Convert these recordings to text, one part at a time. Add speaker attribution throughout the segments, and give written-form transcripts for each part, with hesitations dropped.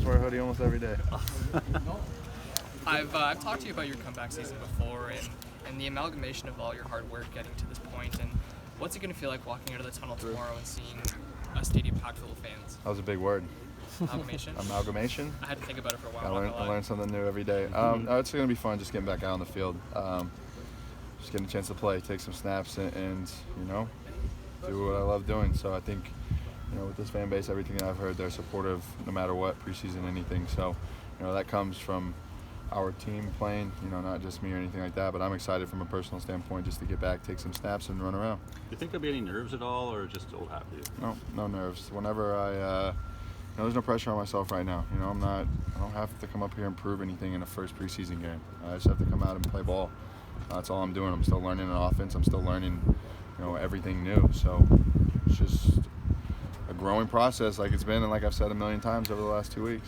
Speaker 1: almost wear a hoodie almost every day.
Speaker 2: I've talked to you about your comeback season before and the amalgamation of all your hard work getting to this point. And what's it going to feel like walking out of the tunnel tomorrow and seeing a stadium packed full of fans?
Speaker 1: That was a big word.
Speaker 2: Amalgamation?
Speaker 1: Amalgamation?
Speaker 2: I had to think about it for a while.
Speaker 1: I learn something new every day. It's going to be fun just getting back out on the field. Just getting a chance to play, take some snaps, and do what I love doing. So I think, with this fan base, everything that I've heard, they're supportive no matter what, preseason, anything. So, that comes from our team playing, not just me or anything like that. But I'm excited from a personal standpoint just to get back, take some snaps, and run around.
Speaker 3: Do you think there'll be any nerves at all, or just old hat for you?
Speaker 1: No nerves. Whenever there's no pressure on myself right now. I don't have to come up here and prove anything in a first preseason game. I just have to come out and play ball. That's all I'm doing. I'm still learning an offense. I'm still learning, everything new. So it's just a growing process, like it's been, and like I've said a million times over the last 2 weeks.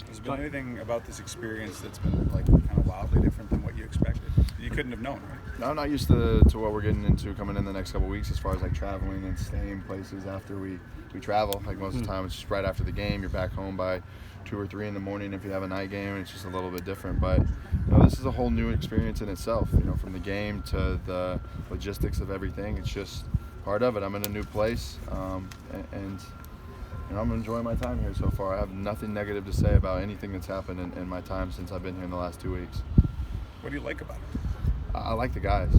Speaker 4: Has there been anything about this experience that's been kind of wildly different than what you expected? You couldn't have known, right?
Speaker 1: No, I'm not used to what we're getting into coming in the next couple of weeks as far as traveling and staying places after we travel. Most of the time it's just right after the game. You're back home by 2 or 3 in the morning if you have a night game. It's just a little bit different. But this is a whole new experience in itself. From the game to the logistics of everything. It's just part of it. I'm in a new place, and I'm enjoying my time here so far. I have nothing negative to say about anything that's happened in my time since I've been here in the last 2 weeks.
Speaker 4: What do you like about it?
Speaker 1: I like the guys.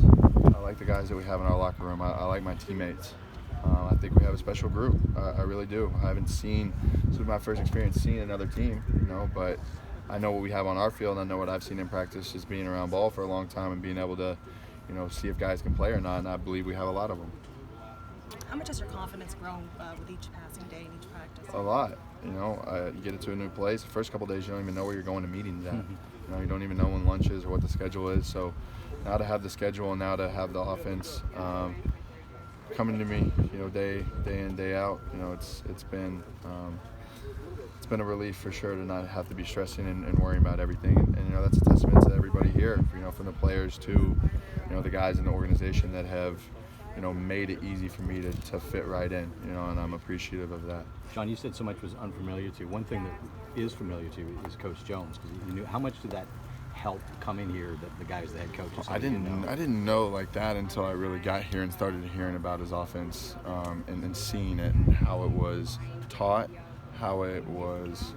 Speaker 1: I like the guys that we have in our locker room. I like my teammates. I think we have a special group. I really do. I haven't seen, this was my first experience seeing another team, but I know what we have on our field, and I know what I've seen in practice just being around ball for a long time and being able to, see if guys can play or not, and I believe we have a lot of them.
Speaker 5: How much has your confidence grown with each passing day and each practice?
Speaker 1: A lot. You get into a new place. The first couple of days, you don't even know where you're going to meetings at. You don't even know when lunch is or what the schedule is. So now to have the schedule and now to have the offense coming to me, day in, day out, it's been a relief for sure to not have to be stressing and worrying about everything. And that's a testament to everybody here, from the players to the guys in the organization that have made it easy for me to fit right in, and I'm appreciative of that.
Speaker 6: John, you said so much was unfamiliar to you. One thing that is familiar to you is Coach Jones, because you knew how much did that help come in here, the guys, the head coaches?
Speaker 1: I didn't know like that until I really got here and started hearing about his offense and seeing it and how it was taught, how it was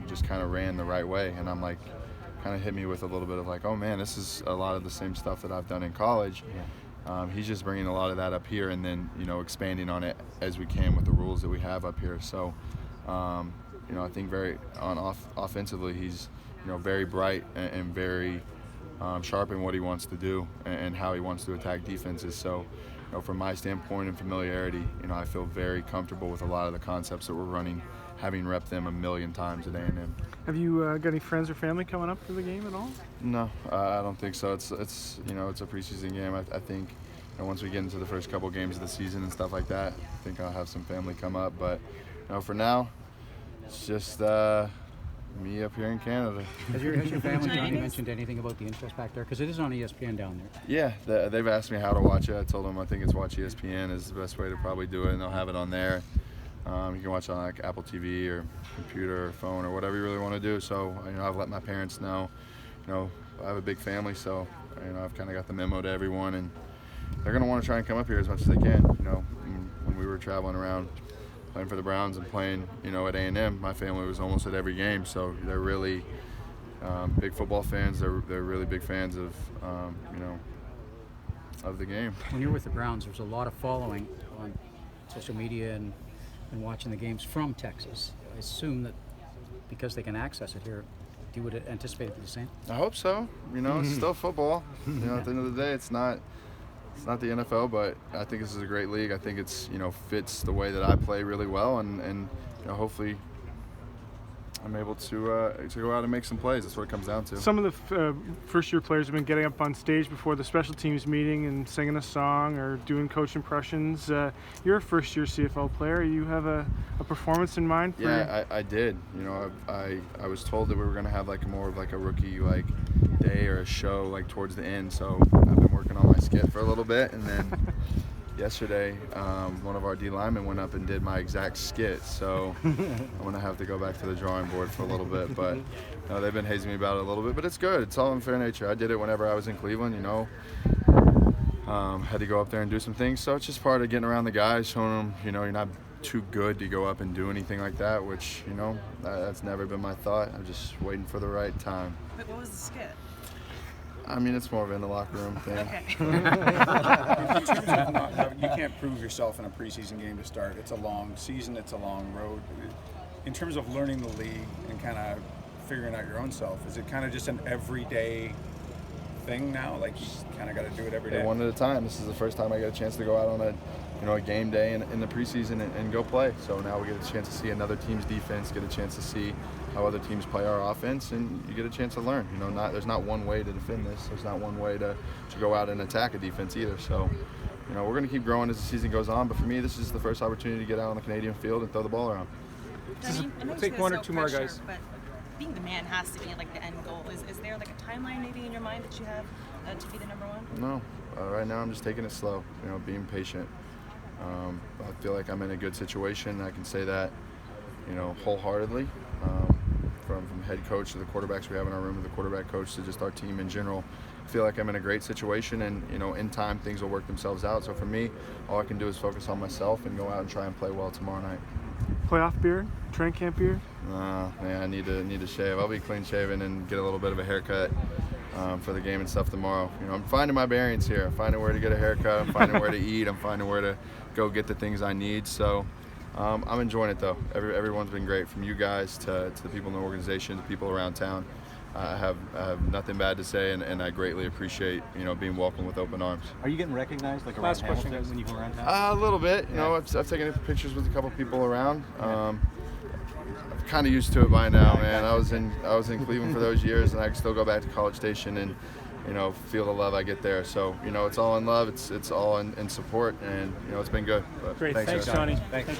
Speaker 1: just kind of ran the right way. And I'm kind of hit me with a little bit of oh man, this is a lot of the same stuff that I've done in college. Yeah. He's just bringing a lot of that up here and then, expanding on it as we can with the rules that we have up here. So, I think offensively, he's, very bright and very sharp in what he wants to do and how he wants to attack defenses. So, from my standpoint and familiarity, I feel very comfortable with a lot of the concepts that we're running, having repped them a million times at A&M.
Speaker 7: Have you got any friends or family coming up for the game at all?
Speaker 1: No, I don't think so. It's a preseason game. I think once we get into the first couple games of the season and stuff like that, I think I'll have some family come up. But for now, it's just me up here in Canada.
Speaker 6: Has your family, Johnny, mentioned anything about the interest back there? Because it is on ESPN down there.
Speaker 1: Yeah, they've asked me how to watch it. I told them I think it's Watch ESPN is the best way to probably do it, and they'll have it on there. You can watch it on Apple TV or computer or phone or whatever you really want to do. So I've let my parents know. I have a big family, so I've kind of got the memo to everyone, and they're going to want to try and come up here as much as they can. When we were traveling around playing for the Browns and playing at A&M, my family was almost at every game. So they're really big football fans. They're really big fans of of the game.
Speaker 6: When you're with the Browns, there's a lot of following on social media and watching the games from Texas. I assume that because they can access it here, you would anticipate it to be the same?
Speaker 1: I hope so. It's still football. At the end of the day, it's not the NFL, but I think this is a great league. I think it's fits the way that I play really well, and hopefully I'm able to go out and make some plays. That's what it comes down to.
Speaker 7: Some of the first-year players have been getting up on stage before the special teams meeting and singing a song or doing coach impressions. You're a first-year CFL player. You have a performance in mind for
Speaker 1: I did. I was told that we were going to have more of a rookie day or a show towards the end. So I've been working on my skit for a little bit, and then yesterday, one of our D linemen went up and did my exact skit, so I'm gonna have to go back to the drawing board for a little bit. But they've been hazing me about it a little bit, but it's good. It's all in fair nature. I did it whenever I was in Cleveland, had to go up there and do some things, so it's just part of getting around the guys, showing them, you're not too good to go up and do anything like that, which, that's never been my thought. I'm just waiting for the right time.
Speaker 5: But what was the skit?
Speaker 1: I mean, it's more of in the locker room thing.
Speaker 5: Okay.
Speaker 4: In terms of you can't prove yourself in a preseason game to start. It's a long season. It's a long road. In terms of learning the league and kind of figuring out your own self, is it kind of just an everyday thing now? Like you kind of got to do it every day?
Speaker 1: One at a time. This is the first time I get a chance to go out on a game day in the preseason and go play. So now we get a chance to see another team's defense, get a chance to see how other teams play our offense, and you get a chance to learn. There's not one way to defend this. There's not one way to go out and attack a defense either. So, we're going to keep growing as the season goes on. But for me, this is the first opportunity to get out on the Canadian field and throw the ball around.
Speaker 5: Johnny, I know
Speaker 7: Take
Speaker 5: there's
Speaker 7: one or
Speaker 5: no
Speaker 7: two more,
Speaker 5: pressure,
Speaker 7: guys.
Speaker 5: But being the man has to be like the end goal. Is there like a timeline maybe in your mind that you have to be the number one?
Speaker 1: No. Right now I'm just taking it slow, being patient. I feel like I'm in a good situation. I can say that, wholeheartedly. From head coach to the quarterbacks we have in our room, to the quarterback coach, to just our team in general. I feel like I'm in a great situation, and in time things will work themselves out. So for me, all I can do is focus on myself and go out and try and play well tomorrow night.
Speaker 7: Playoff beard? Training camp beard?
Speaker 1: Man, I need to shave. I'll be clean shaven and get a little bit of a haircut for the game and stuff tomorrow. I'm finding my bearings here. I'm finding where to get a haircut. I'm finding where to eat. I'm finding where to go get the things I need. So I'm enjoying it though. Everyone's been great, from you guys to the people in the organization, to people around town. I have nothing bad to say, and I greatly appreciate being welcomed with open arms.
Speaker 8: Are you getting recognized like around Hamilton when you go around town?
Speaker 1: A little bit. I've taken pictures with a couple people around. I'm kind of used to it by now, man. I was in Cleveland for those years, and I can still go back to College Station and feel the love I get there. So it's all in love. It's all in support, and it's been good. But
Speaker 7: Great.
Speaker 1: Thanks
Speaker 7: Thanks Johnny.
Speaker 8: Thanks.